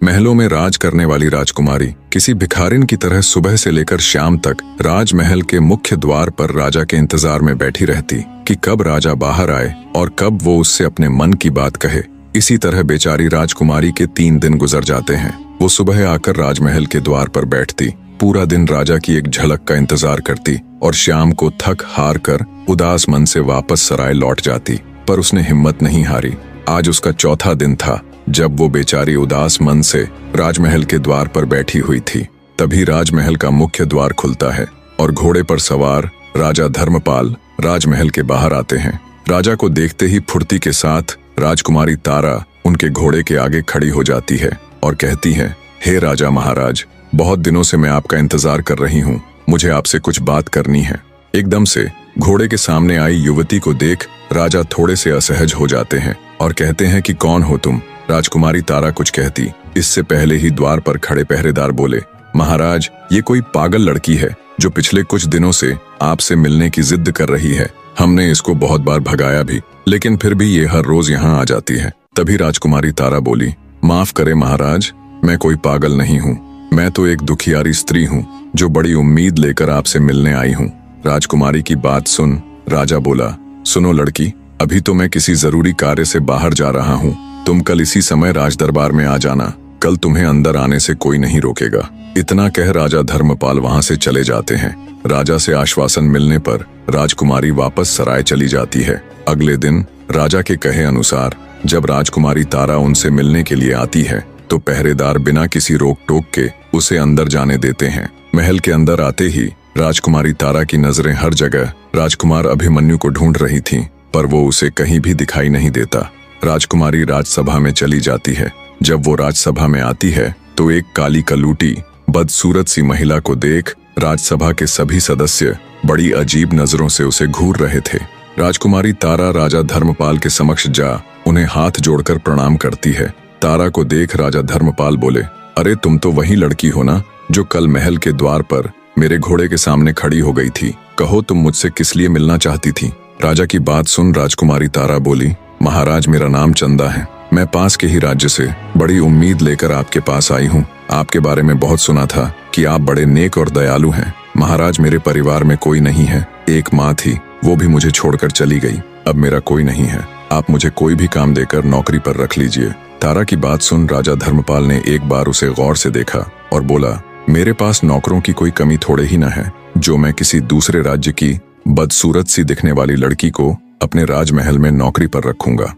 महलों में राज करने वाली राजकुमारी किसी भिखारिन की तरह सुबह से लेकर शाम तक राजमहल के मुख्य द्वार पर राजा के इंतजार में बैठी रहती कि कब राजा बाहर आए और कब वो उससे अपने मन की बात कहे। इसी तरह बेचारी राजकुमारी के 3 दिन गुजर जाते हैं। वो सुबह आकर राजमहल के द्वार पर बैठती, पूरा दिन राजा की एक झलक का इंतजार करती और शाम को थक हार कर उदास मन से वापस सराय लौट जाती। पर उसने हिम्मत नहीं हारी। आज उसका चौथा दिन था जब वो बेचारी उदास मन से राजमहल के द्वार पर बैठी हुई थी। तभी राजमहल का मुख्य द्वार खुलता है और घोड़े पर सवार राजा धर्मपाल राजमहल के बाहर आते हैं। राजा को देखते ही फुर्ती के साथ राजकुमारी तारा उनके घोड़े के आगे खड़ी हो जाती है और कहती है, हे राजा महाराज, बहुत दिनों से मैं आपका इंतजार कर रही हूँ। मुझे आपसे कुछ बात करनी है। एकदम से घोड़े के सामने आई युवती को देख राजा थोड़े से असहज हो जाते हैं और कहते हैं कि कौन हो तुम? राजकुमारी तारा कुछ कहती, इससे पहले ही द्वार पर खड़े पहरेदार बोले, महाराज, ये कोई पागल लड़की है जो पिछले कुछ दिनों से आपसे मिलने की जिद कर रही है। हमने इसको बहुत बार भगाया भी, लेकिन फिर भी ये हर रोज यहाँ आ जाती है। तभी राजकुमारी तारा बोली, माफ करे महाराज, मैं कोई पागल नहीं हूँ। मैं तो एक दुखियारी स्त्री हूँ जो बड़ी उम्मीद लेकर आपसे मिलने आई हूँ। राजकुमारी की बात सुन राजा बोला, सुनो लड़की, अभी तो मैं किसी जरूरी कार्य से बाहर जा रहा हूँ। तुम कल इसी समय राजदरबार में आ जाना। कल तुम्हें अंदर आने से कोई नहीं रोकेगा। इतना कह राजा धर्मपाल वहां से चले जाते हैं। राजा से आश्वासन मिलने पर राजकुमारी वापस सराय चली जाती है। अगले दिन राजा के कहे अनुसार जब राजकुमारी तारा उनसे मिलने के लिए आती है तो पहरेदार बिना किसी रोक टोक के उसे अंदर जाने देते हैं। महल के अंदर आते ही राजकुमारी तारा की नजरें हर जगह राजकुमार अभिमन्यु को ढूंढ रही थीं, पर वो उसे कहीं भी दिखाई नहीं देता। राजकुमारी राजसभा में चली जाती है। जब वो राजसभा में आती है तो एक काली कलूटी बदसूरत सी महिला को देख राजसभा के सभी सदस्य बड़ी अजीब नजरों से उसे घूर रहे थे। राजकुमारी तारा राजा धर्मपाल के समक्ष जा उन्हें हाथ जोड़कर प्रणाम करती है। तारा को देख राजा धर्मपाल बोले, अरे तुम तो वही लड़की हो ना जो कल महल के द्वार पर मेरे घोड़े के सामने खड़ी हो गई थी। कहो तुम मुझसे किस लिए मिलना चाहती थी? राजा की बात सुन राजकुमारी तारा बोली, महाराज, मेरा नाम चंदा है। मैं पास के ही राज्य से बड़ी उम्मीद लेकर आपके पास आई हूँ। आपके बारे में बहुत सुना था कि आप बड़े नेक और दयालु हैं। महाराज, मेरे परिवार में कोई नहीं है। एक माँ थी, वो भी मुझे छोड़कर चली गई। अब मेरा कोई नहीं है। आप मुझे कोई भी काम देकर नौकरी पर रख लीजिए। तारा की बात सुन राजा धर्मपाल ने एक बार उसे गौर से देखा और बोला, मेरे पास नौकरों की कोई कमी थोड़े ही न है जो मैं किसी दूसरे राज्य की बदसूरत सी दिखने वाली लड़की को अपने राजमहल में नौकरी पर रखूंगा।